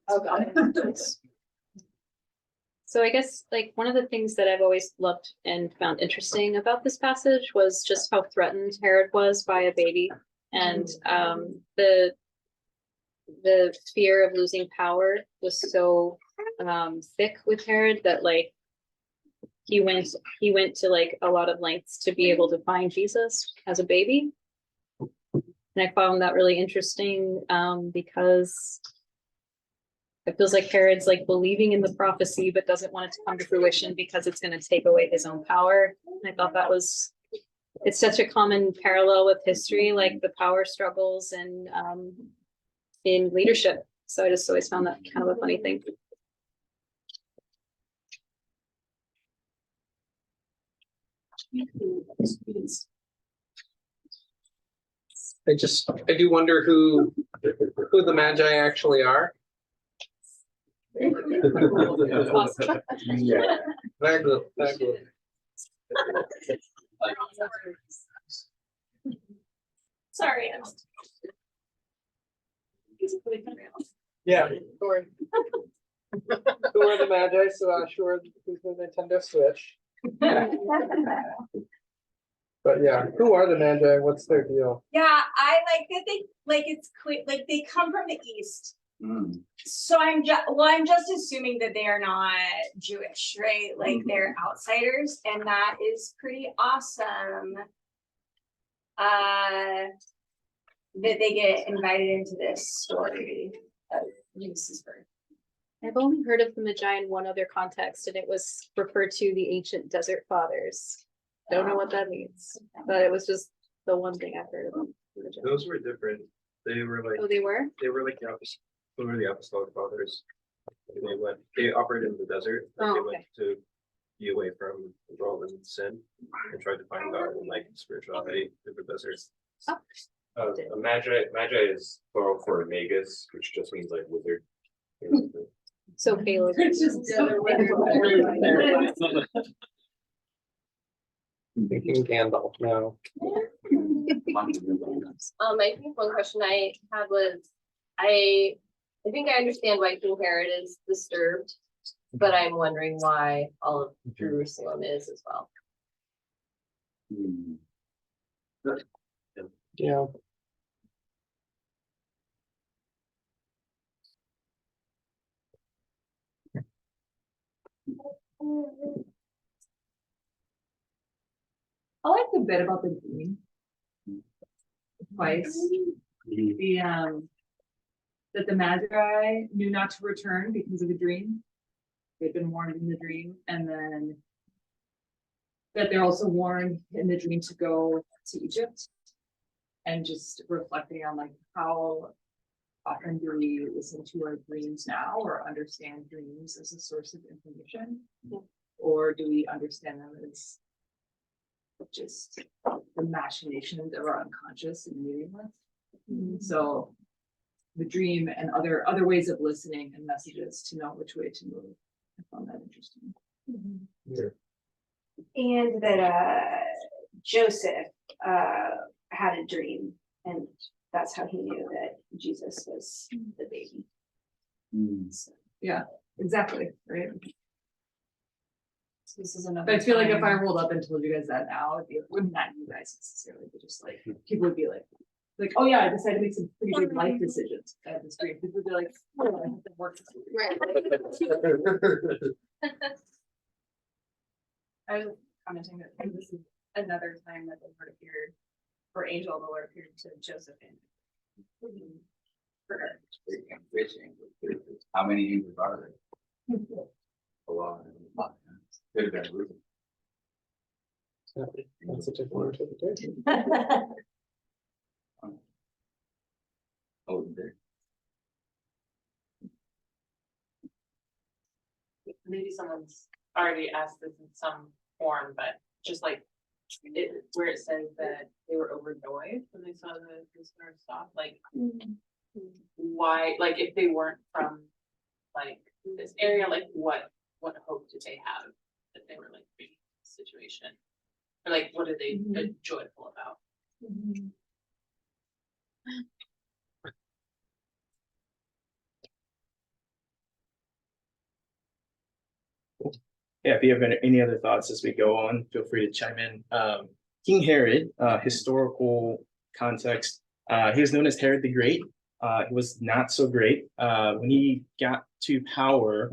Oh, God. So I guess like one of the things that I've always loved and found interesting about this passage was just how threatened Herod was by a baby, and the fear of losing power was so thick with Herod that like he went to like a lot of lengths to be able to find Jesus as a baby. And I found that really interesting because it feels like Herod's like believing in the prophecy, but doesn't want it to come to fruition because it's going to take away his own power. And I thought that was, it's such a common parallel with history, like the power struggles and in leadership. So I just always found that kind of a funny thing. I do wonder who the Magi actually are. Yeah. Sorry. Yeah. Who are the Magi? So sure, who's the Nintendo Switch. But yeah, who are the Magi? What's their deal? Yeah, I like that they like it's clear like they come from the east. So I'm just assuming that they are not Jewish, right? Like they're outsiders, and that is pretty awesome. That they get invited into this story of Jesus' birth. I've only heard of the Magi in one other context, and it was referred to the ancient desert fathers. Don't know what that means, but it was just the one thing I've heard of them. Those were different. They were like Oh, they were? they were like they were the apostolic fathers. They operated in the desert. Like they went to be away from Roman sin and tried to find God in like spirituality in the desert. Oh. A magi is plural for magus, which just means like wizard. So Caleb. It's just the other way. Thinking Gandalf now. I think one question I had was, I think I understand why King Herod is disturbed, but I'm wondering why all of Jerusalem is as well. Yeah. I like the bit about the dream. Twice. The that the Magi knew not to return because of a dream. They've been warned in the dream, and then that they're also warned in the dream to go to Egypt. And just reflecting on like how often do we listen to our dreams now or understand dreams as a source of information? Or do we understand them as just the machinations of our unconscious and meaningless? So the dream and other ways of listening and messages to know which way to move. I found that interesting. And that Joseph had a dream, and that's how he knew that Jesus was the baby. So, yeah, exactly, right? So this is another. But I feel like if I rolled up and told you guys that now, it wouldn't not you guys necessarily, but just like people would be like, oh yeah, I decided to make some pretty big life decisions at this dream. People would be like, oh, I have to work this week. Right. I was commenting that this is another time that the Lord appeared, or angel of the Lord appeared to Joseph and for her. How many angels are there? A lot. Could have been Reuben. That's a different interpretation. Oh, there. Maybe someone's already asked this in some form, but just like where it says that they were overjoyed when they saw the prisoner stop, like why, like if they weren't from like this area, like what hope did they have that they were like in this situation, or like what are they joyful about? Yeah, if you have any other thoughts as we go on, feel free to chime in. King Herod, historical context, he was known as Herod the Great. He was not so great. When he got to power,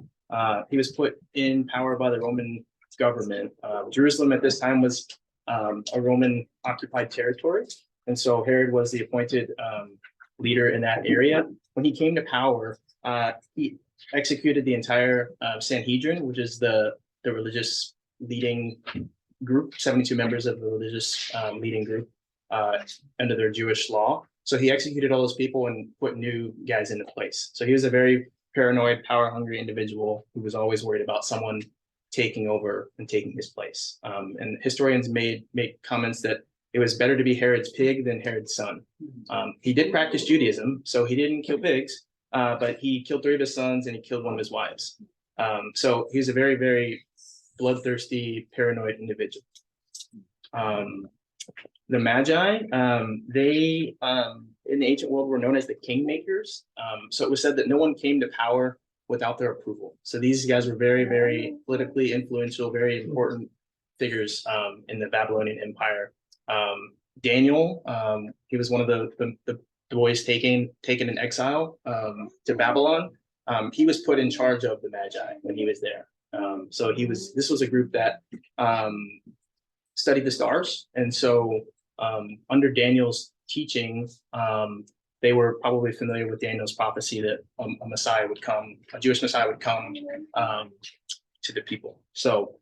he was put in power by the Roman government. Jerusalem at this time was a Roman occupied territory. And so Herod was the appointed leader in that area. When he came to power, he executed the entire Sanhedrin, which is the religious leading group, 72 members of the religious leading group under their Jewish law. So he executed all those people and put new guys into place. So he was a very paranoid, power-hungry individual who was always worried about someone taking over and taking his place. And historians made comments that it was better to be Herod's pig than Herod's son. He did practice Judaism, so he didn't kill pigs, but he killed 3 of his sons and he killed 1 of his wives. So he's a very, very bloodthirsty, paranoid individual. The Magi, they in the ancient world were known as the kingmakers. So it was said that no one came to power without their approval. So these guys were very, very politically influential, very important figures in the Babylonian Empire. Daniel, he was one of the boys taken in exile to Babylon. He was put in charge of the Magi when he was there. So this was a group that studied the stars. And so under Daniel's teaching, they were probably familiar with Daniel's prophecy that a Messiah would come, a Jewish Messiah would come to the people. So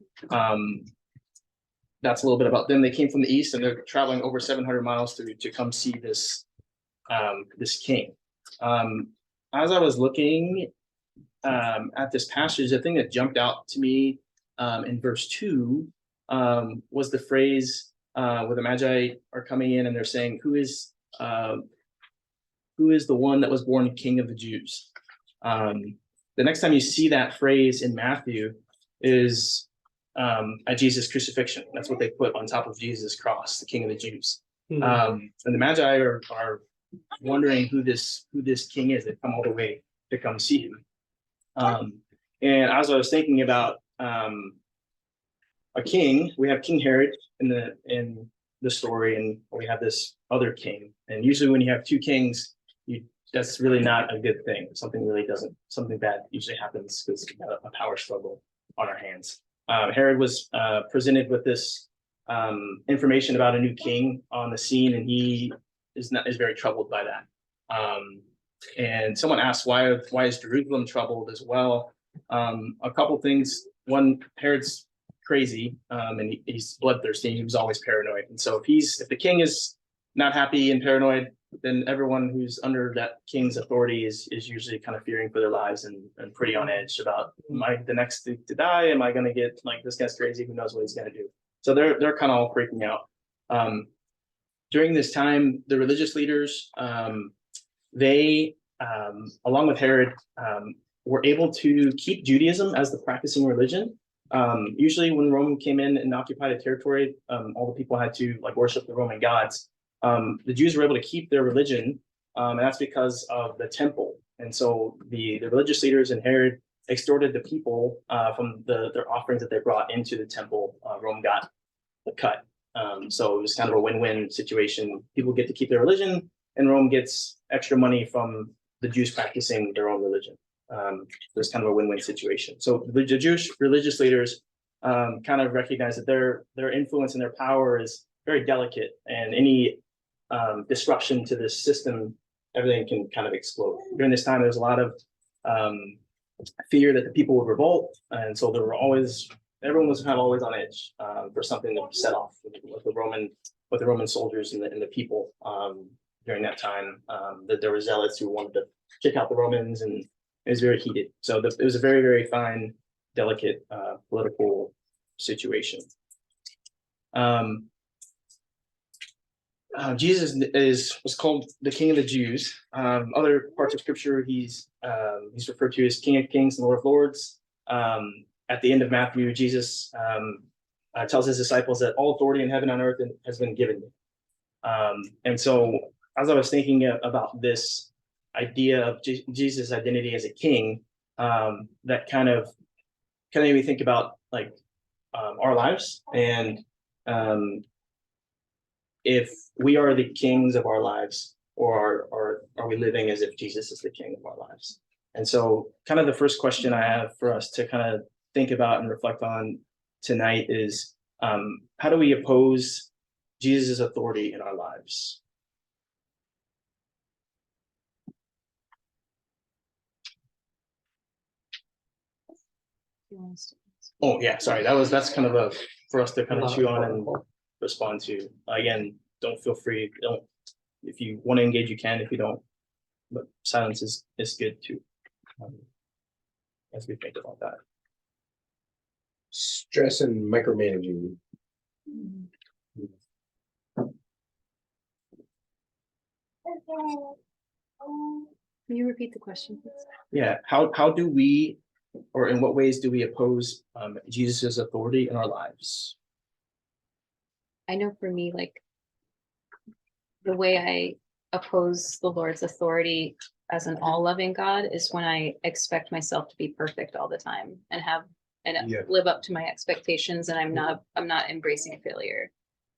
that's a little bit about them. They came from the east and they're traveling over 700 miles to come see this king. As I was looking at this passage, the thing that jumped out to me in verse 2 was the phrase where the Magi are coming in and they're saying, who is the one that was born King of the Jews? The next time you see that phrase in Matthew is at Jesus' crucifixion. That's what they put on top of Jesus' cross, the King of the Jews. And the Magi are wondering who this king is. They've come all the way to come see him. And as I was thinking about a king, we have King Herod in the story, and we have this other king. And usually when you have 2 kings, that's really not a good thing. Something bad usually happens because we have a power struggle on our hands. Herod was presented with this information about a new king on the scene, and he is very troubled by that. And someone asked, why is Jerusalem troubled as well? A couple things. One, Herod's crazy, and he's bloodthirsty. He was always paranoid. And so if the king is not happy and paranoid, then everyone who's under that king's authority is usually kind of fearing for their lives and pretty on edge about, am I the next to die? Am I going to get, like, this guy's crazy? Who knows what he's going to do? So they're kind of all freaking out. During this time, the religious leaders, they, along with Herod, were able to keep Judaism as the practicing religion. Usually when Rome came in and occupied a territory, all the people had to worship the Roman gods. The Jews were able to keep their religion, and that's because of the temple. And so the religious leaders and Herod extorted the people from their offerings that they brought into the temple. Rome got the cut. So it was kind of a win-win situation. People get to keep their religion, and Rome gets extra money from the Jews practicing their own religion. There's kind of a win-win situation. So the Jewish religious leaders kind of recognize that their influence and their power is very delicate, and any disruption to this system, everything can kind of explode. During this time, there's a lot of fear that the people would revolt, and so everyone was kind of always on edge for something to set off with the Roman soldiers and the people during that time. That there were zealots who wanted to kick out the Romans, and it was very heated. So it was a very, very fine, delicate political situation. Jesus was called the King of the Jews. Other parts of Scripture, he's referred to as King of Kings and Lord of Lords. At the end of Matthew, Jesus tells his disciples that all authority in heaven and on earth has been given me. And so, as I was thinking about this idea of Jesus' identity as a king, that kind of made me think about our lives, and if we are the kings of our lives, or are we living as if Jesus is the king of our lives? And so kind of the first question I have for us to kind of think about and reflect on tonight is, how do we oppose Jesus' authority in our lives? Oh yeah, sorry, that's kind of a for us to kind of chew on and respond to. Again, don't feel free, don't, if you want to engage, you can, if you don't, but silence is good too, as we think about that. Stress and micromanaging. Can you repeat the question, please? Yeah, how do we, or in what ways do we oppose Jesus' authority in our lives? I know for me, like, the way I oppose the Lord's authority as an all-loving God is when I expect myself to be perfect all the time and live up to my expectations, and I'm not embracing failure.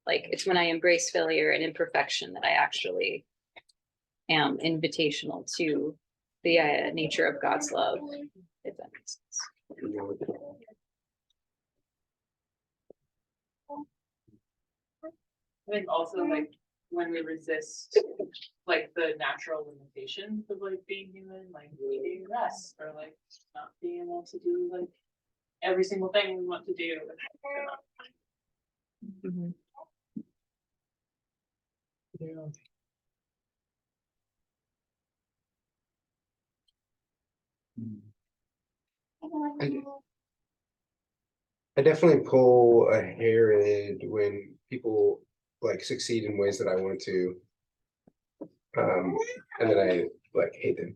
Like, it's when I embrace failure and imperfection that I actually am invitational to the nature of God's love, if that makes sense. I think also like when we resist like the natural limitations of like being human, like needing rest or like not being able to do like every single thing we want to do. Mhm. Yeah. I definitely pull a Herod when people like succeed in ways that I want to. And then I like hate them.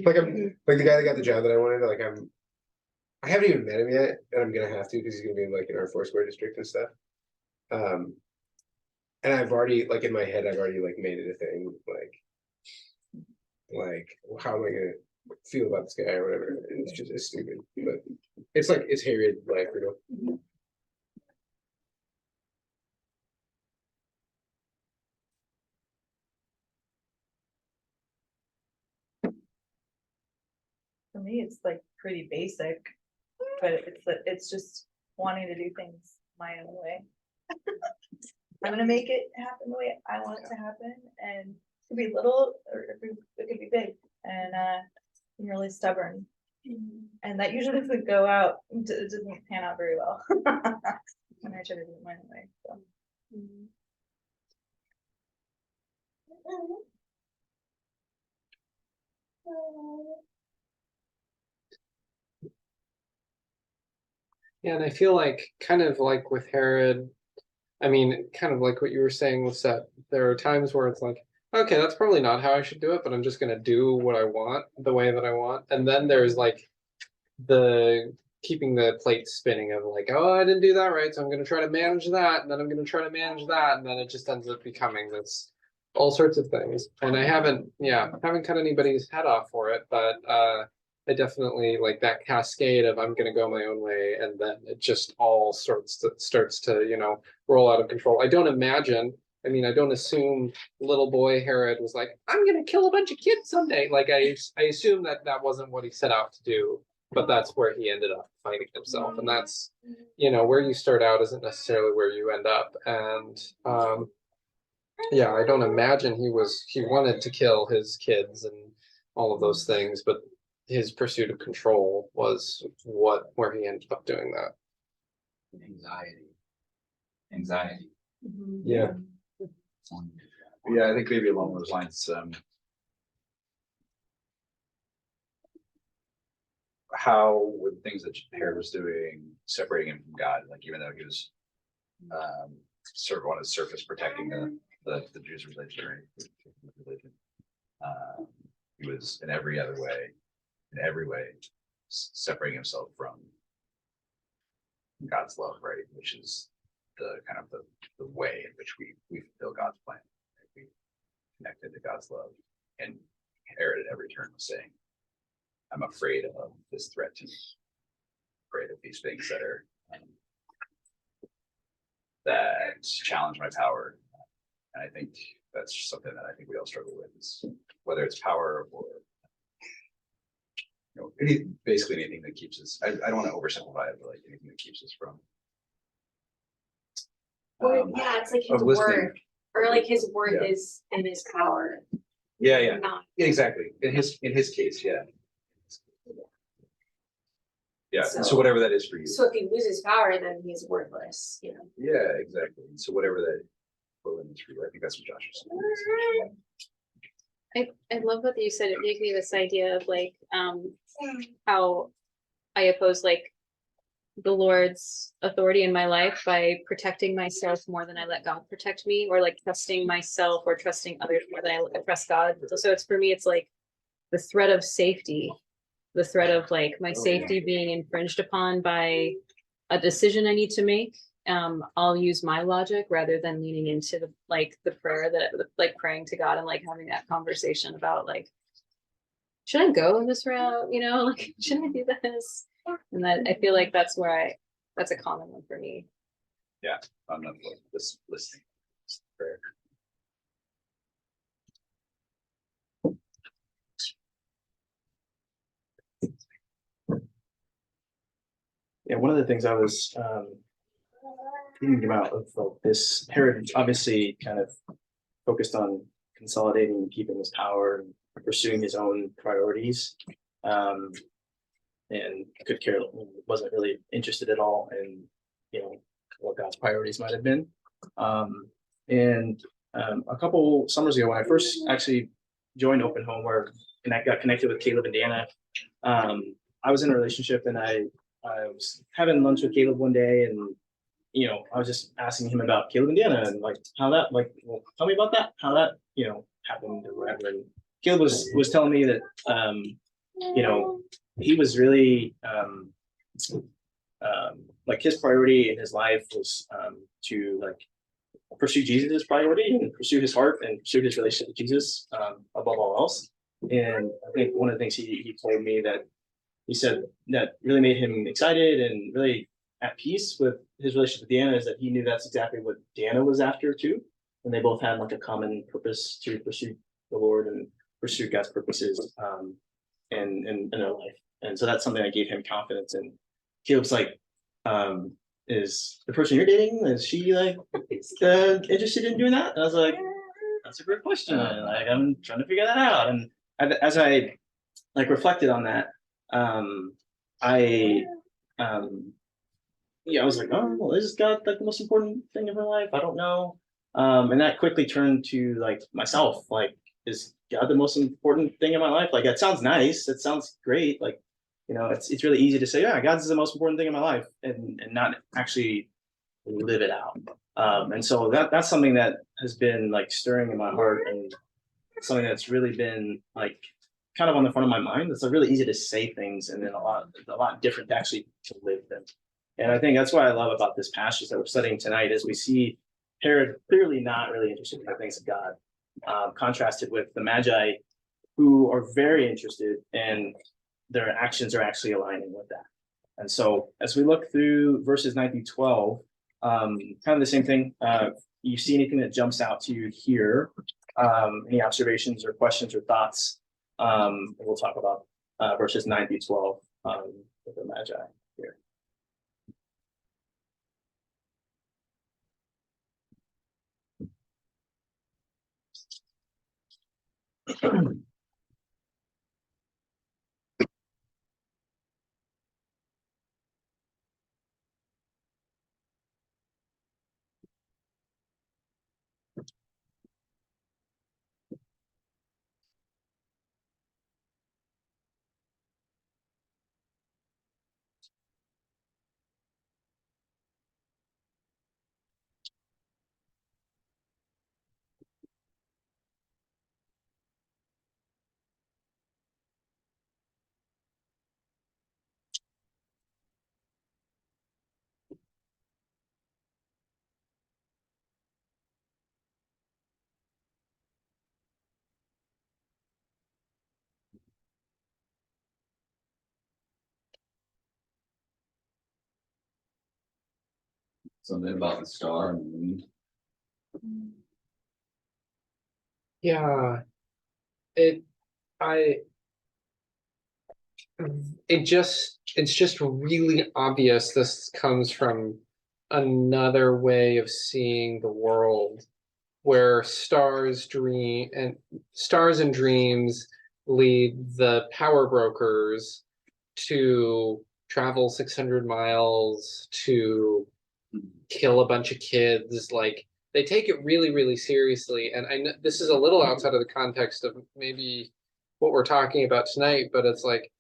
Like I'm like the guy that got the job that I wanted, like I haven't even met him yet, and I'm gonna have to because he's gonna be like in our Foursquare district and stuff. And I've already like in my head, I've already like made it a thing, like how am I gonna feel about this guy or whatever. And it's stupid, but it's like it's Herod life, you know. For me, it's like pretty basic, but it's just wanting to do things my own way. I'm gonna make it happen the way I want it to happen, and it could be little or it could be big, and I'm really stubborn, and that usually doesn't go out. It doesn't pan out very well when I try to do it my own way. So. Yeah, and I feel like kind of like with Herod, I mean, kind of like what you were saying with Seth, there are times where it's like, okay, that's probably not how I should do it, but I'm just gonna do what I want the way that I want. And then there's like the keeping the plate spinning of like, oh, I didn't do that right, so I'm gonna try to manage that, and then I'm gonna try to manage that, and then it just ends up becoming this all sorts of things. And I haven't cut anybody's head off for it, but I definitely like that cascade of I'm gonna go my own way, and then it just all starts to roll out of control. I don't imagine. I mean, I don't assume little boy Herod was like, I'm gonna kill a bunch of kids someday. Like I assume that wasn't what he set out to do, but that's where he ended up finding himself, and that's where you start out isn't necessarily where you end up, and yeah, I don't imagine he wanted to kill his kids and all of those things, but his pursuit of control was where he ended up doing that. Anxiety. Yeah. Yeah, I think maybe along those lines, how were the things that Herod was doing separating him from God? Like even though he was sort of on his surface protecting the Jews' religion, he was in every way separating himself from God's love, right? Which is the kind of the way in which we fulfill God's plan. We connected to God's love, and Herod at every turn was saying, I'm afraid of this threat to me, afraid of these things that are that challenge my power. And I think that's something that I think we all struggle with, is whether it's power or basically anything that keeps us. I don't want to oversimplify it, but like anything that keeps us from. Or, yeah, it's like his of listening. worth, or like his worth Yeah. is in his power. Yeah, Not, exactly. In his case, yeah. Yeah, so So- whatever that is for you. so if he loses power, then he's worthless, you know? Yeah, exactly. So whatever that equivalent is for you, I think that's what Josh is saying. I love what you said. It gave me this idea of like, how I oppose like the Lord's authority in my life by protecting myself more than I let God protect me, or like trusting myself or trusting others more than I trust God. So it's for me, it's like the threat of safety, the threat of like my safety being infringed upon by a decision I need to make. I'll use my logic rather than leaning into the prayer that like praying to God and like having that conversation about like, should I go this route? You know, like, should I do this? And that I feel like that's a common one for me. Yeah, I'm not this listening. Prayer. Yeah, one of the things I was thinking about of this Herod obviously kind of focused on consolidating and keeping his power and pursuing his own priorities. And wasn't really interested at all in, what God's priorities might have been. A couple summers ago, when I first actually joined Open Home, and I got connected with Caleb and Dana, I was in a relationship, and I was having lunch with Caleb one day, and I was just asking him about Caleb and Dana and like how that, like, well, tell me about that, how that, happened or whatever. And Caleb was telling me that, he was really, like his priority in his life was to like pursue Jesus' priority and pursue his heart and pursue his relationship with Jesus above all else. And I think one of the things he told me that he said that really made him excited and really at peace with his relationship with Deanna is that he knew that's exactly what Deanna was after too. And they both had like a common purpose to pursue the Lord and pursue God's purposes in their life. And so that's something that gave him confidence. And Caleb's like, is the person you're dating, is she like interested in doing that? And I was like, that's a great question. Like, I'm trying to figure that out. And as I like reflected on that, I was like, oh, well, is God like the most important thing in my life? I don't know. And that quickly turned to like myself, like, is God the most important thing in my life? Like, that sounds nice. It sounds great. Like, it's really easy to say, yeah, God's the most important thing in my life, and not actually live it out. And so that's something that has been like stirring in my heart, and something that's really been like kind of on the front of my mind. It's like really easy to say things, and then a lot different to actually to live them. And I think that's what I love about this passage that we're studying tonight, is we see Herod clearly not really interested in the things of God, contrasted with the Magi, who are very interested, and their actions are actually aligning with that. And so as we look through verses 9 through 12, kind of the same thing. You see anything that jumps out to you here? Any observations or questions or thoughts? We'll talk about verses 9 through 12 with the Magi here. Something about the star and the moon. Yeah, it, I, it's just really obvious this comes from another way of seeing the world where stars and dreams lead the power brokers to travel 600 miles to kill a bunch of kids. Like they take it really, really seriously. And I know this is a little outside of the context of maybe what we're talking about tonight, but it's like,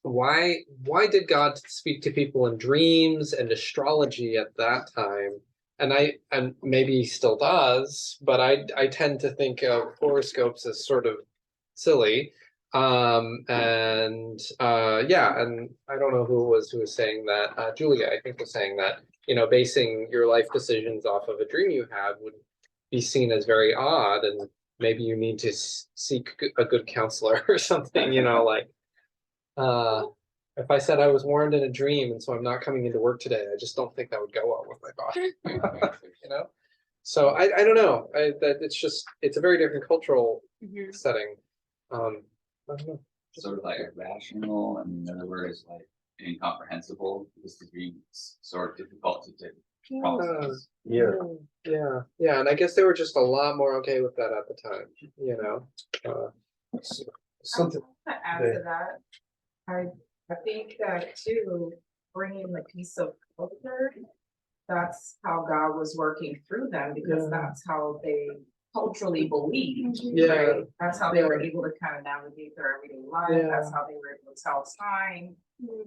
why did God speak to people in dreams and astrology at that time? And maybe he still does, but I tend to think of horoscopes as sort of silly. Yeah, and I don't know who was saying that. Julia, I think, was saying that, basing your life decisions off of a dream you had would be seen as very odd, and maybe you need to seek a good counselor or something, like if I said I was warned in a dream and so I'm not coming into work today, I just don't think that would go well with my body. So I don't know. That it's a very different cultural setting. I don't know. Sort of like irrational, and in other words, like incomprehensible. This is being sort of difficult to process. Yeah, and I guess they were just a lot more okay with that at the time. Something. To add to that, I think that too, bringing the piece of culture, that's how God was working through them, because that's how they culturally believed. Yeah. Right? That's how they were able to kind of navigate their everyday life. That's how they were able to tell time.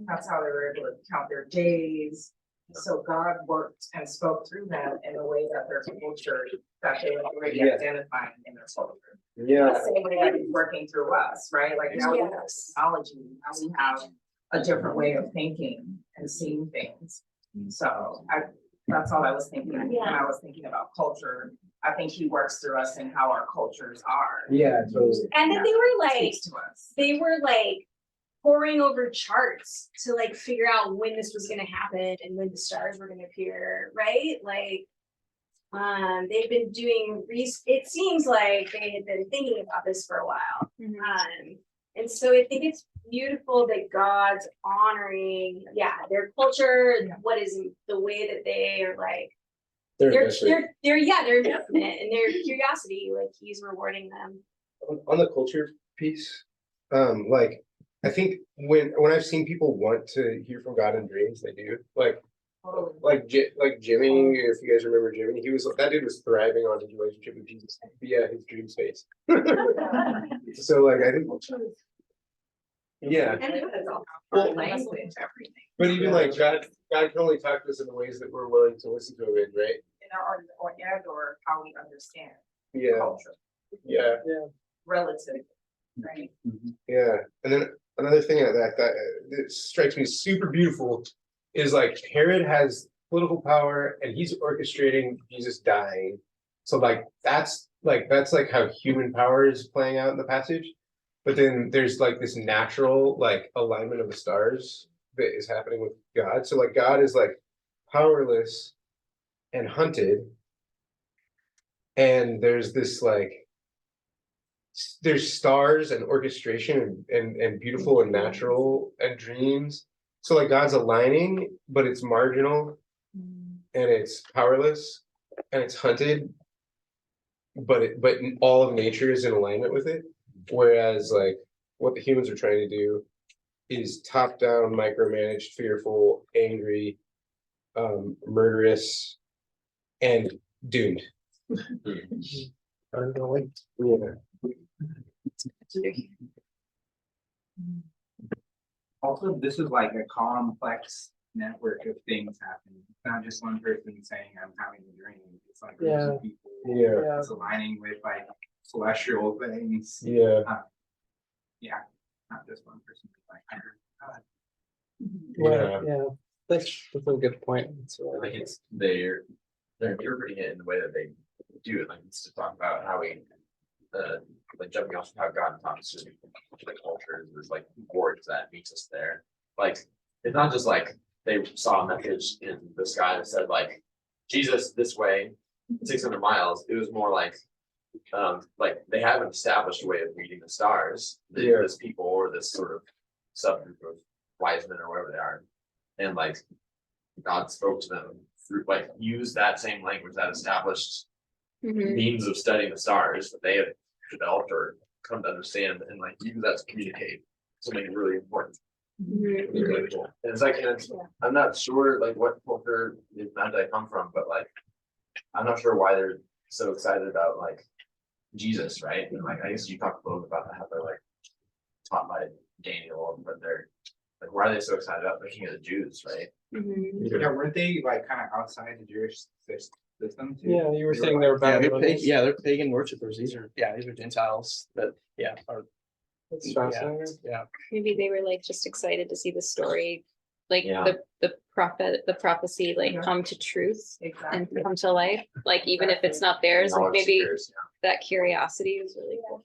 That's how they were able to count their days. So God worked and spoke through them in a way that their culture, that they were already identifying in their culture. Yeah. The same way that he's working through us, right? Like now we have technology, now we have a different way of thinking and seeing things. So that's all I was thinking when I was thinking about culture. I think he works through us and how our cultures are. Yeah, totally. And then Speaks to us. they were like poring over charts to like figure out when this was gonna happen and when the stars were gonna appear, right? Like, they've been doing, it seems like they had been thinking about this for a while. And so I think it's beautiful that God's honoring, their culture, what is the way that they are like, they're investment and their curiosity, like he's rewarding them. On the culture piece, like I think when I've seen people want to hear from God in dreams, they do. Like Jimmy, if you guys remember Jimmy, that dude was thriving on his relationship with Jesus via his dream space. So like I think, but even like God can only talk to us in the ways that we're willing to listen to him in, right? Or how we understand culture. Yeah. Relative, right? Yeah, and then another thing that strikes me as super beautiful is like Herod has political power and he's orchestrating Jesus dying. So that's how human power is playing out in the passage. But then there's like this natural like alignment of the stars that is happening with God. So like God is like powerless and hunted. And there's this like there's stars and orchestration and beautiful and natural and dreams. So like God's aligning, but it's marginal and it's powerless and it's hunted, but all of nature is in alignment with it. Whereas like what the humans are trying to do is top down, micromanaged, fearful, angry, murderous, and doomed. Also, this is like a complex network of things happening. It's not just one person saying, I'm having a dream. It's like groups of people. It's aligning with like celestial things. Not just one person. That's a good point. Like they're interpreting it in the way that they do it. Like it's to talk about how like jumping off of how God talks to the cultures. There's like words that meets us there. Like it's not just like they saw a message in the sky that said like, Jesus this way, 600 miles. It was more like they have an established way of reading the stars. This people or this sort of subgroup of wise men or whatever they are. And like God spoke to them through like use that same language, that established means of studying the stars that they have developed or come to understand, and like use that to communicate something really important. It's really cool. And it's like, I'm not sure like what culture did Magi come from, but like I'm not sure why they're so excited about like Jesus, right? And like I guess you talked a little bit about how they're like taught by Daniel, but they're like, why are they so excited about the king of the Jews, right? Yeah, weren't they like kind of outside the Jewish system too? Yeah, you were saying they were they're pagan worshipers. These are Gentiles that are. That's fascinating. Yeah. Maybe they were like just excited to see the story, like Yeah. the prophecy like come to truth and come to life. Like even if it's not theirs, like maybe that curiosity is really cool.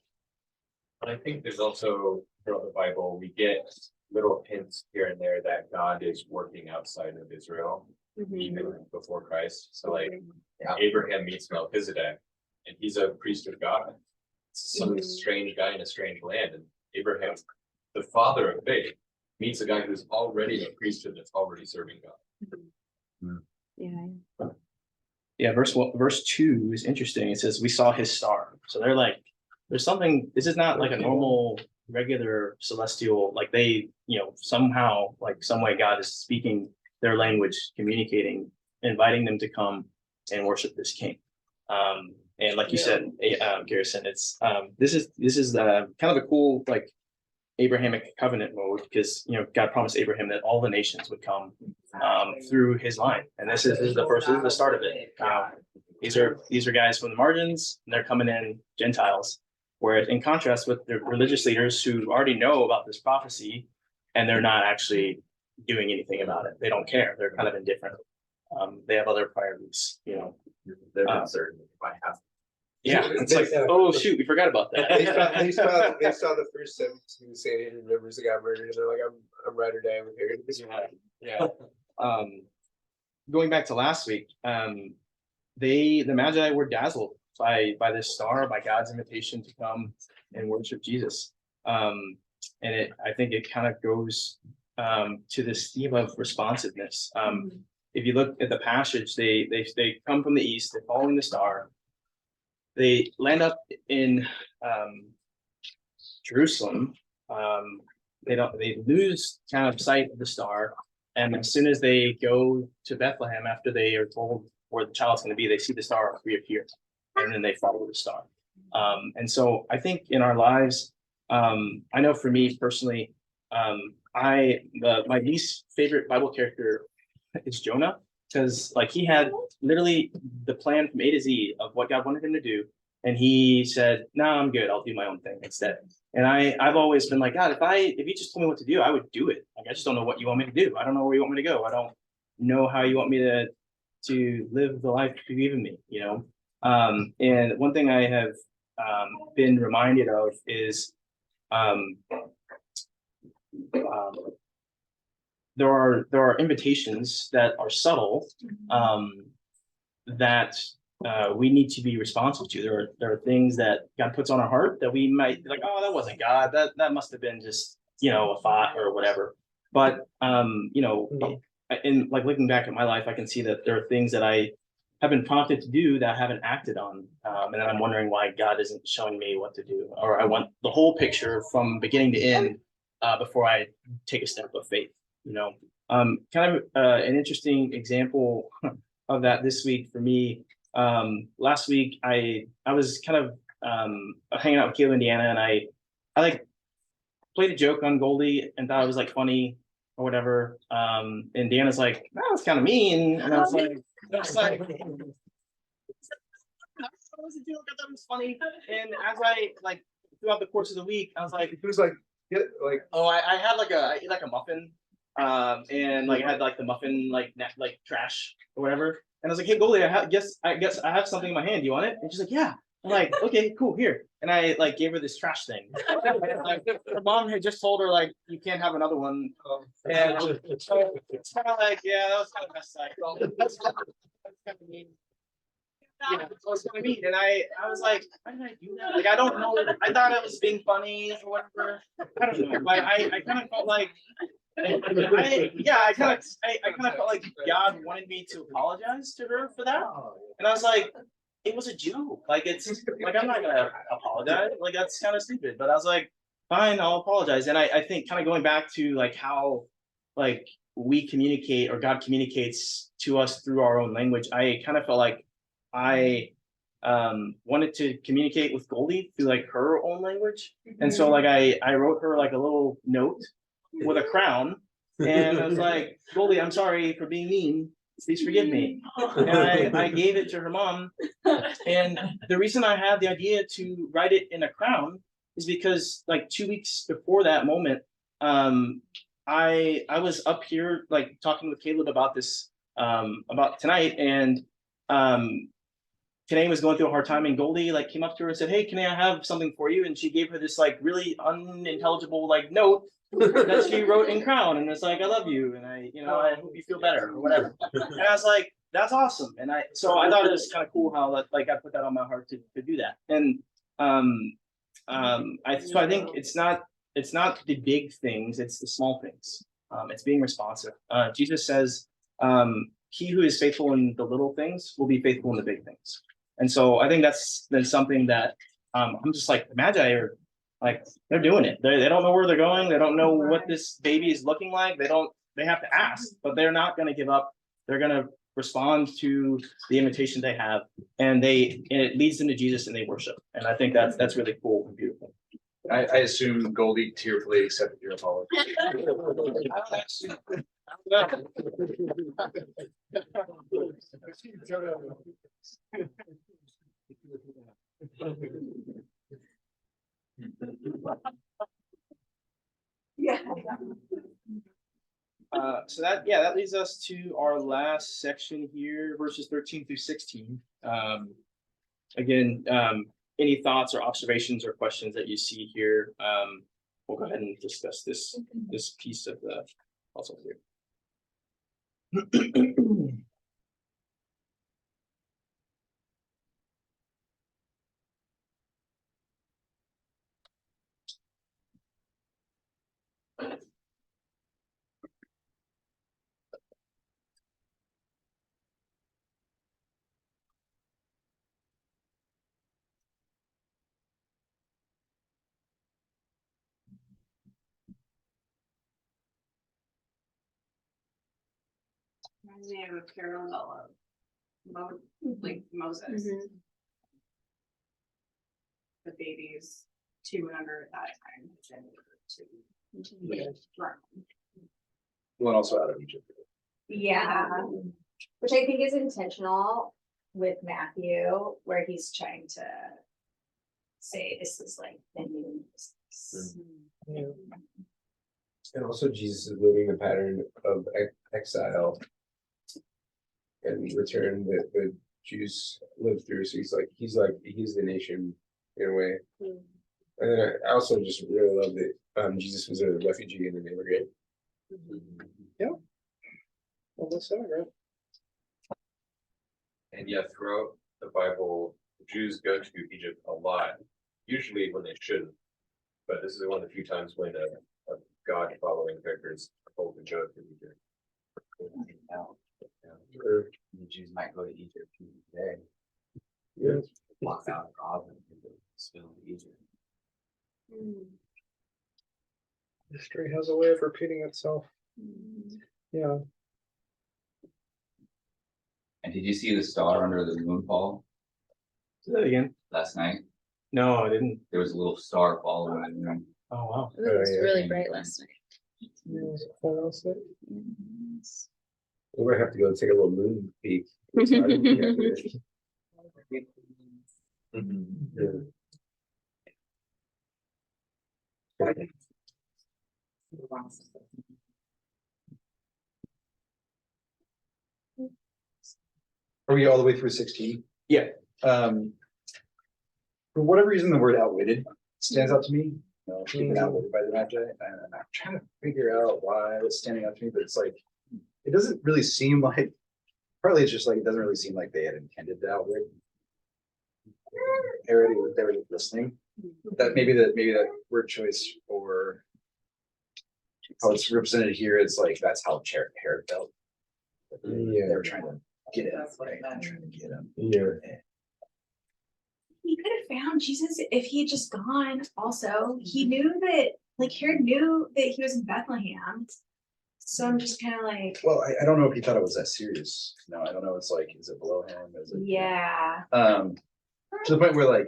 And I think there's also throughout the Bible, we get little hints here and there that God is working outside of Israel, even before Christ. So like Abraham meets Melchizedek, and he's a priest of God. Some strange guy in a strange land, and Abraham, the father of faith, meets a guy who's already a priesthood that's already serving God. Yeah, verse 2 is interesting. It says we saw his star. So they're like, there's something. This is not like a normal, regular celestial. Like they, somehow, like some way, God is speaking their language, communicating, inviting them to come and worship this king. And like you said, Garrison, it's this is kind of a cool like Abrahamic covenant mode, because God promised Abraham that all the nations would come through his line, and this is the start of it. These are guys from the margins, and they're coming in Gentiles. Whereas in contrast with the religious leaders who already know about this prophecy, and they're not actually doing anything about it. They don't care. They're kind of indifferent. They have other priorities. They're uncertain if I have. Yeah, it's like, oh shoot, we forgot about that. They saw the first 17 Sanhedrin members that got murdered, and they're like, I'm ride or die with Herod. Yeah. Going back to last week, the Magi were dazzled by this star, by God's invitation to come and worship Jesus. And I think it kind of goes to this theme of responsiveness. If you look at the passage, they come from the east, they're following the star. They land up in Jerusalem. They lose kind of sight of the star, and as soon as they go to Bethlehem, after they are told where the child's going to be, they see the star reappear, and then they follow the star. And so I think in our lives, I know for me personally, my least favorite Bible character is Jonah, because like he had literally the plan from A to Z of what God wanted him to do, and he said, "No, I'm good. I'll do my own thing instead." And I've always been like, God, if you just told me what to do, I would do it. Like I just don't know what you want me to do. I don't know where you want me to go. I don't know how you want me to live the life you've given me. And one thing I have been reminded of is there are invitations that are subtle that we need to be responsive to. There are things that God puts on our heart that we might be like, oh, that wasn't God. That must have been just a thought or whatever. But in like looking back at my life, I can see that there are things that I have been prompted to do that I haven't acted on, and I'm wondering why God isn't showing me what to do, or I want the whole picture from beginning to end before I take a step of faith. Kind of an interesting example of that this week for me. Last week I was kind of hanging out with Kayla and Deanna, and I like played a joke on Goldie and thought it was like funny or whatever. And Deanna's like, that was kind of mean, and I was like, that was a joke. I thought it was funny. And as I like throughout the course of the week, I was like, It was like, oh, I had I eat like a muffin, and like I had like the muffin like trash or whatever. And I was like, hey Goldie, I guess I have something in my hand. Do you want it? And she's like, yeah. I'm like, okay, cool, here. And I like gave her this trash thing. Like, her mom had just told her like you can't have another one. And so it's kind of like, yeah, that was kind of messed up. That's kind of mean. Yeah, that was kind of mean. And I was like, why did I do that? Like I don't know. I thought it was being funny or whatever. I don't know. But I kind of felt like I kind of felt like God wanted me to apologize to her for that. And I was like, it was a joke. Like it's like I'm not gonna apologize. Like that's kind of stupid. But I was like, fine, I'll apologize. And I think kind of going back to like how like we communicate or God communicates to us through our own language, I kind of felt like I wanted to communicate with Goldie through like her own language. And so like I wrote her like a little note with a crown. And I was like, Goldie, I'm sorry for being mean. Please forgive me. And I gave it to her mom. And the reason I had the idea to write it in a crown is because like 2 weeks before that moment, I was up here like talking with Caleb about this about tonight, and Kanae was going through a hard time, and Goldie like came up to her and said, "Hey, Kanae, I have something for you." And she gave her this like really unintelligible like note that she wrote in crown, and it's like, "I love you, and I hope you feel better," or whatever. And I was like, "That's awesome." And I thought it was kind of cool how like I put that on my heart to do that. And I think it's not the big things, it's the small things. It's being responsive. Jesus says, "He who is faithful in the little things will be faithful in the big things." And so I think that's been something that I'm just like, the Magi are like, they're doing it. They don't know where they're going. They don't know what this baby is looking like. They have to ask, but they're not going to give up. They're going to respond to the invitation they have, and it leads them to Jesus, and they worship. And I think that's really cool and beautiful. I assume Goldie tearfully accepted your apology. Yeah. So that leads us to our last section here, verses 13 through 16. Again, any thoughts or observations or questions that you see here? We'll go ahead and discuss this piece of the puzzle here. Reminds me of a parallel of like Moses. The babies 2 and under at that time. One also out of Egypt. Yeah, which I think is intentional with Matthew, where he's trying to say this is like the new business. Yeah. And also Jesus is living the pattern of exile and return that the Jews lived through. So he's the nation in a way. And then I also just really love that Jesus was a refugee and an immigrant. Yeah. Well, that's all right. And yet throughout the Bible, the Jews go to Egypt a lot, usually when they shouldn't. But this is one of the few times when a God following characters hold the joke to Egypt. The Jews might go to Egypt today. Yeah. Walk out of God and spill to Egypt. History has a way of repeating itself. Yeah. And did you see the star under the moon fall Say that again. last night? No, I didn't. There was a little star following the moon. Oh wow. It was yeah. really bright last night. We're gonna have to go take a little moon peek. So I didn't think I did. Yeah. Are we all the way through 16? Yeah. for whatever reason, the word outwitted stands out to me. You know, being outwitted by the Magi, and I'm trying to figure out why it's standing out to me, but it's like, it doesn't really seem like, partly it's just like, it doesn't really seem like they had intended to outwit Herod, they were listening. That maybe that word choice or how it's represented here is like, that's how Herod felt. Yeah. They were trying to get him, right? Trying to get him. Yeah. He could have found Jesus if he had just gone also. He knew that, like Herod knew that he was in Bethlehem. So I'm just kind of like. Well, I don't know if he thought it was that serious. No, I don't know. It's like, is it below him? Is it? Yeah. To the point where like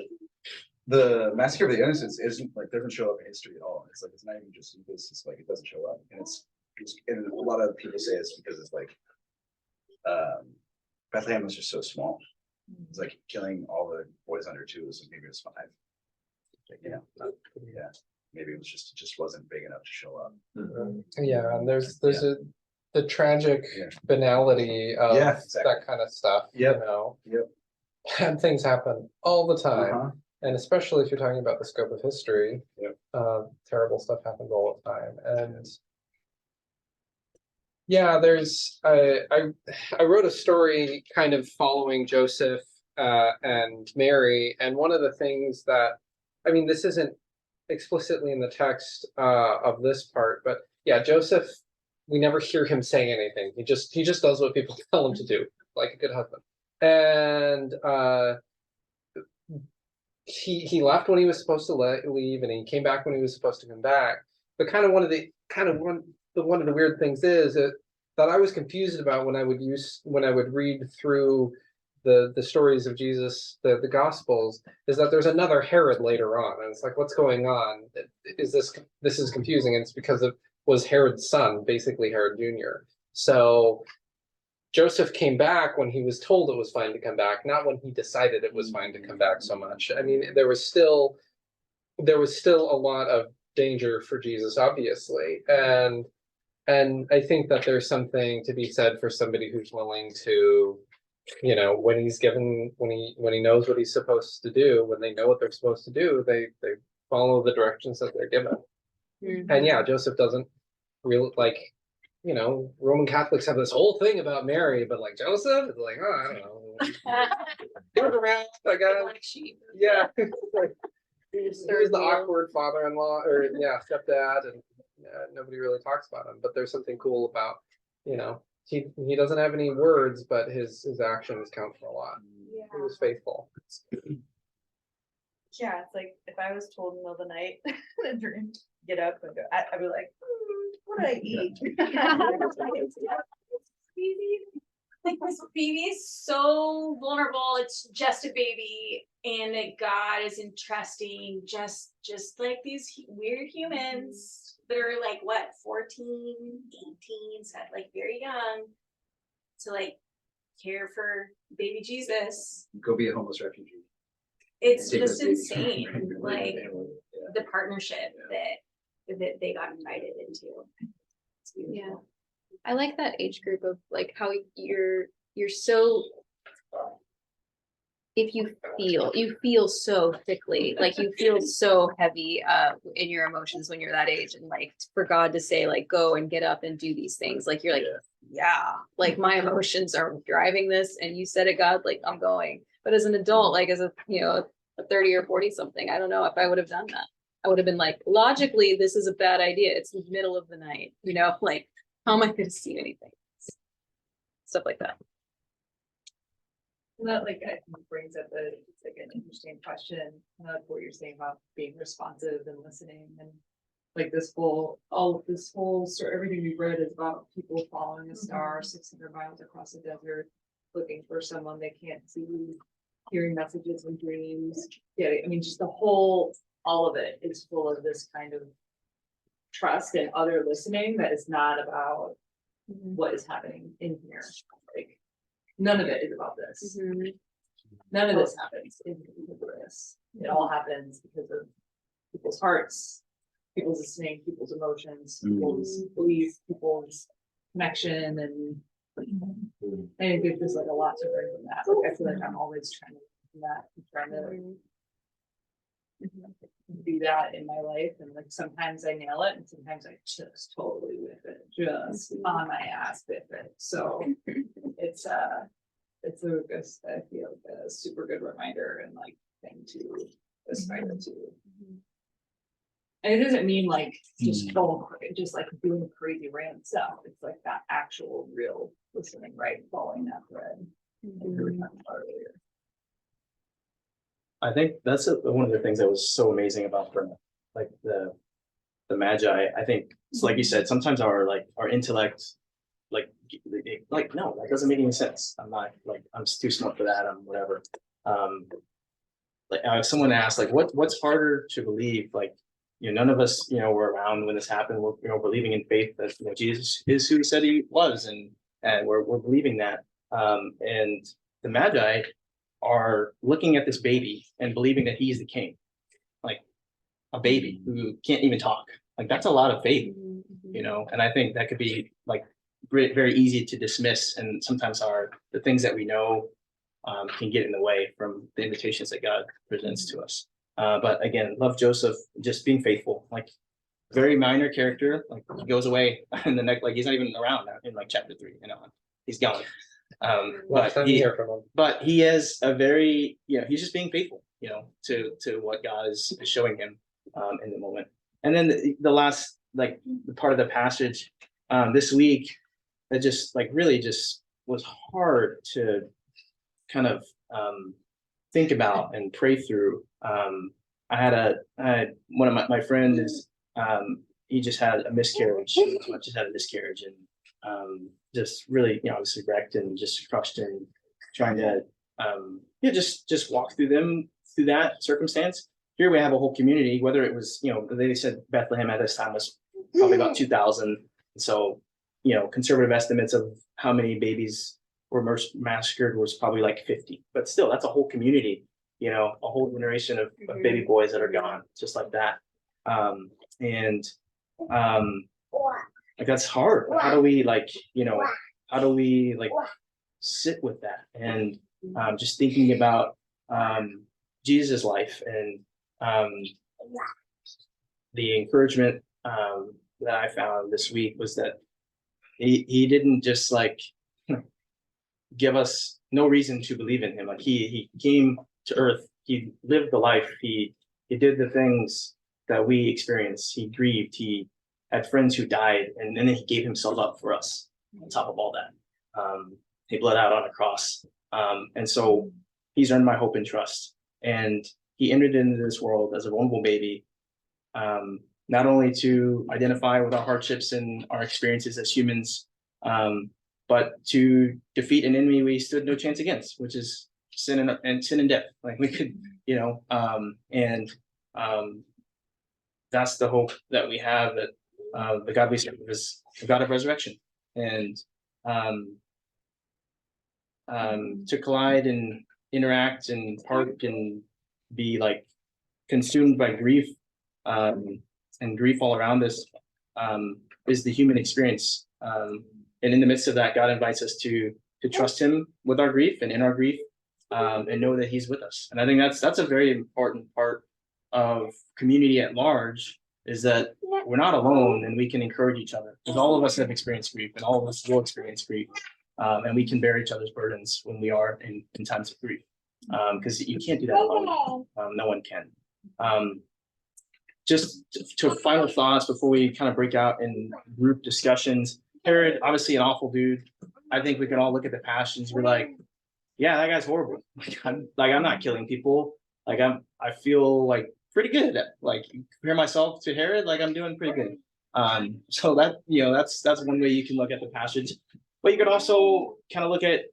the massacre of the innocents isn't like, doesn't show up in history at all. It's like, it's not even just this, it's like it doesn't show up. And it's and a lot of people say it's because it's like Bethlehem was just so small. It's like killing all the boys under 2 was maybe it was 5. Like, yeah. Maybe it just wasn't big enough to show up. Yeah, and there's the tragic banality of that kind of stuff. You know, bad things happen all the time, and especially if you're talking about the scope of history, terrible stuff happens all the time. And yeah, there's I wrote a story kind of following Joseph and Mary, and one of the things that, I mean, this isn't explicitly in the text of this part, but yeah, Joseph, we never hear him saying anything. He just does what people tell him to do, like a good husband. And he left when he was supposed to leave, and he came back when he was supposed to come back. But one of the weird things is that I was confused about when I would read through the stories of Jesus, the Gospels, is that there's another Herod later on, and it's like, what's going on? Is this is confusing, and it's because it was Herod's son, basically Herod Jr. So Joseph came back when he was told it was fine to come back, not when he decided it was fine to come back so much. I mean, there was still a lot of danger for Jesus, obviously, and I think that there's something to be said for somebody who's willing to, you know, when he knows what he's supposed to do, when they know what they're supposed to do, they follow the directions that they're given. And yeah, Joseph doesn't really, like, you know, Roman Catholics have this whole thing about Mary, but like Joseph, it's like, oh, I don't know. He was around, I guess. Yeah. Like, he was the awkward father-in-law, or stepdad, and nobody really talks about him. But there's something cool about, you know, he doesn't have any words, but his actions count for a lot. Yeah. He was faithful. Yeah, it's like if I was told in the middle of the night in a dream, get up and go, I'd be like, what did I eat? Like this baby is so vulnerable. It's just a baby, and that God is entrusting just like these weird humans that are like what 14, 18, so like very young, to like care for baby Jesus. Go be a homeless refugee. It's Take just that baby. insane, like the partnership that they got invited into. It's beautiful. Yeah. I like that age group of like how you're so, if you feel so thickly, like you feel so heavy in your emotions when you're that age, and like for God to say like go and get up and do these things, like you're like, yeah, like my emotions are driving this, and you said it, God, like I'm going. But as an adult, like as a, you know, a 30 or 40 something, I don't know if I would have done that. I would have been like, logically, this is a bad idea. It's the middle of the night, you know, like how am I going to see anything? Stuff like that. And that like I think brings up it's like an interesting question, what you're saying about being responsive and listening, and like this whole story, everything we read is about people following a star 600 miles across the desert, looking for someone they can't see, hearing messages in dreams. Yeah, I mean, just all of it is full of this kind of trust and other listening that is not about what is happening in here. Like none of it is about this. None of this happens because of this. It all happens because of people's hearts, people's listening, people's emotions, people's belief, people's connection, and I think there's just like a lot to learn from that. Like I feel like I'm always trying to do that, trying to do that in my life, and like sometimes I nail it and sometimes I just totally whiff it, just on my ass with it. So it's a I feel like a super good reminder and like thing to aspire to. And it doesn't mean like just just like doing crazy random stuff. It's like that actual real listening, right? Following that thread. Like we were talking about earlier. I think that's one of the things that was so amazing about the Magi. I think it's like you said, sometimes our intellect, like no, that doesn't make any sense. I'm not like I'm too smart for that. I'm whatever. Someone asked like what's harder to believe, like none of us were around when this happened. We're believing in faith that Jesus is who he said he was, and we're believing that. And the Magi are looking at this baby and believing that he's the king, like a baby who can't even talk. Like that's a lot of faith, and I think that could be like very easy to dismiss, and sometimes the things that we know can get in the way from the invitations that God presents to us. But again, love Joseph, just being faithful, like very minor character, like he goes away in the next, like he's not even around in like chapter 3, he's gone. But he is a very, he's just being faithful, to what God is showing him in the moment. And then the last, like the part of the passage this week that just like really just was hard to kind of think about and pray through. I had one of my friends, he just had a miscarriage, and just really, obviously wrecked and just crushed and trying to, just walk through that circumstance. Here we have a whole community, whether it was, they said Bethlehem at this time was probably about 2,000. So, conservative estimates of how many babies were massacred was probably like 50, but still that's a whole community, a whole generation of baby boys that are gone just like that. Like that's hard. How do we sit with that? And just thinking about Jesus' life and the encouragement that I found this week was that he didn't just like give us no reason to believe in him. Like he came to earth, he lived the life, he did the things that we experienced. He grieved, he had friends who died, and then he gave himself up for us on top of all that. He bled out on a cross. And so he's earned my hope and trust. And he entered into this world as a vulnerable baby, not only to identify with our hardships and our experiences as humans, but to defeat an enemy we stood no chance against, which is sin and death. Like we could, that's the hope that we have, that the God we serve is the God of resurrection. And to collide and interact and park and be like consumed by grief and grief all around us is the human experience. And in the midst of that, God invites us to trust him with our grief and in our grief, and know that he's with us. And I think that's a very important part of community at large, is that we're not alone and we can encourage each other, because all of us have experienced grief and all of us will experience grief. And we can bear each other's burdens when we are in times of grief, because you can't do that alone. No one can. Just to final thoughts before we kind of break out in group discussions. Herod, obviously an awful dude. I think we can all look at the passions. We're like, yeah, that guy's horrible. I'm not killing people. I feel like pretty good. Like compare myself to Herod, like I'm doing pretty good. So that's one way you can look at the passage. But you could also kind of look at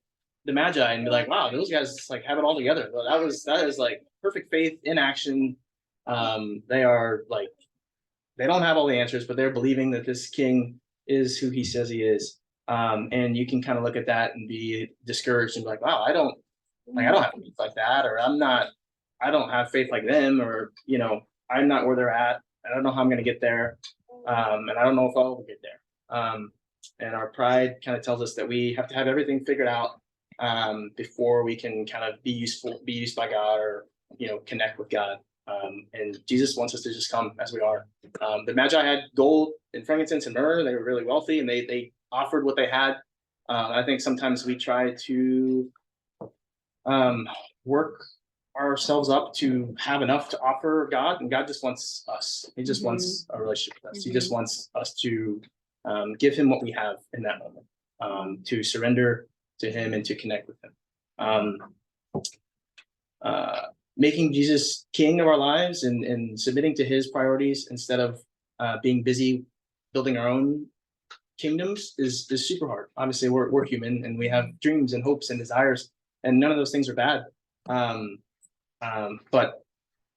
the Magi and be like, wow, those guys like have it all together. Well, that is like perfect faith in action. They are like, they don't have all the answers, but they're believing that this king is who he says he is. And you can kind of look at that and be discouraged and be like, wow, I don't have faith like that, or I don't have faith like them, or, I'm not where they're at. I don't know how I'm going to get there. And I don't know if I'll ever get there. And our pride kind of tells us that we have to have everything figured out before we can kind of be used by God, or, connect with God. And Jesus wants us to just come as we are. The Magi had gold and frankincense and myrrh. They were really wealthy, and they offered what they had. I think sometimes we try to work ourselves up to have enough to offer God, and God just wants us. He just wants a relationship with us. He just wants us to give him what we have in that moment, to surrender to him and to connect with him. Making Jesus king of our lives and submitting to his priorities instead of being busy building our own kingdoms is super hard. Obviously, we're human and we have dreams and hopes and desires, and none of those things are bad. But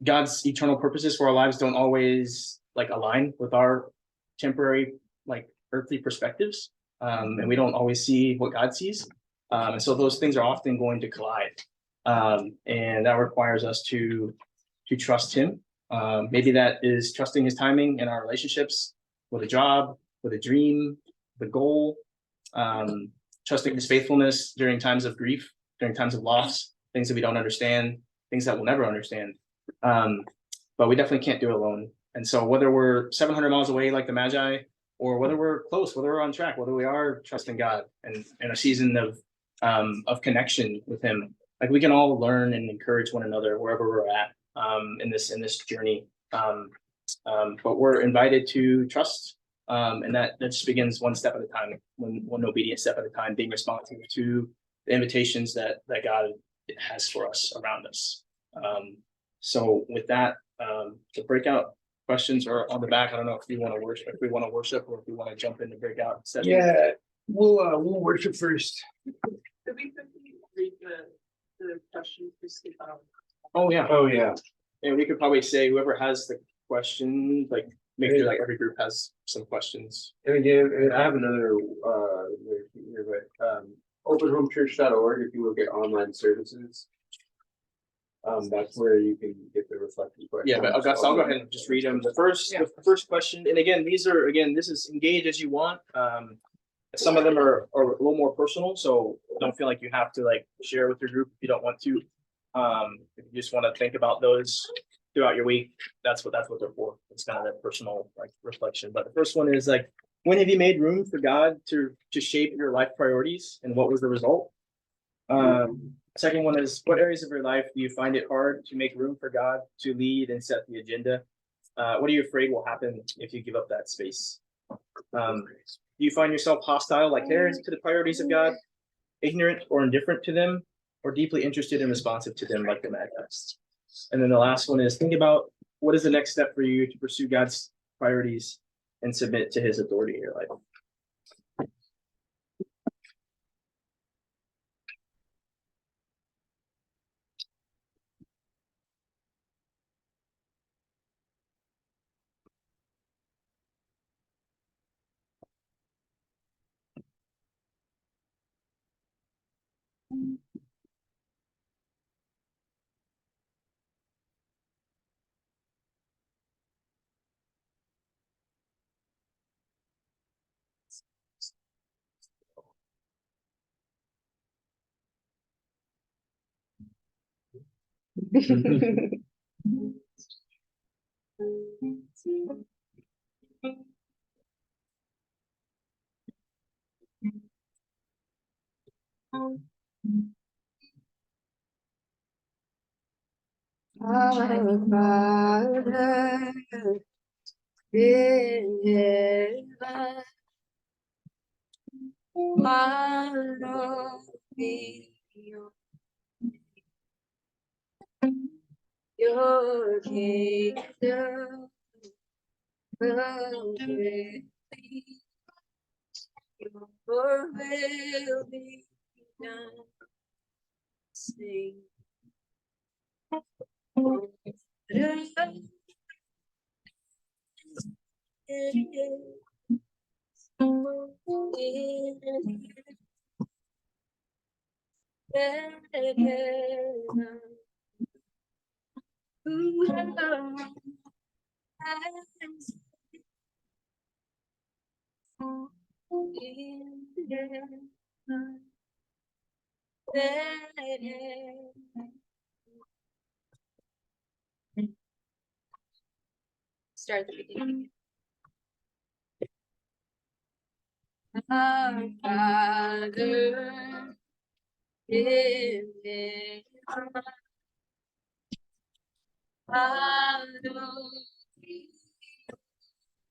God's eternal purposes for our lives don't always like align with our temporary like earthly perspectives, and we don't always see what God sees, and so those things are often going to collide, and that requires us to trust him. Maybe that is trusting his timing in our relationships, with a job, with a dream, the goal, trusting his faithfulness during times of grief, during times of loss, things that we don't understand, things that we'll never understand. But we definitely can't do it alone. And so whether we're 700 miles away like the Magi, or whether we're close, whether we're on track, whether we are trusting God and in a season of connection with him, like we can all learn and encourage one another wherever we're at in this journey. But we're invited to trust, and that just begins one step at a time, one obedient step at a time, being responsive to the invitations that God has for us around us. So with that, the breakout questions are on the back. I don't know if you want to worship, or if we want to jump into breakout sessions. Yeah, we'll worship first. Could we quickly read the questions for Steve? Oh yeah. Oh yeah. And we could probably say whoever has the question, like make sure like every group has some questions. And again, and I have another here, but openhomechurch.org, if you look at online services, that's where you can get the reflective questions. Yeah, but August, I'll go ahead and just read them. The first question, and again, this is engage as you want. Some of them are a little more personal, so don't feel like you have to like share with your group if you don't want to. If you just want to think about those throughout your week, that's what they're for. It's kind of that personal like reflection. But the first one is like, when have you made room for God to shape your life priorities, and what was the result? Second one is, what areas of your life do you find it hard to make room for God to lead and set the agenda? What are you afraid will happen if you give up that space? Do you find yourself hostile like Herod to the priorities of God, ignorant or indifferent to them, or deeply interested and responsive to them like the Magi? And then the last one is, think about what is the next step for you to pursue God's priorities and submit to his authority in your life. Our Father in heaven, hallowed be your kingdom, come with thee, your will be done. Sing. start at the beginning. Our Father in heaven, hallowed be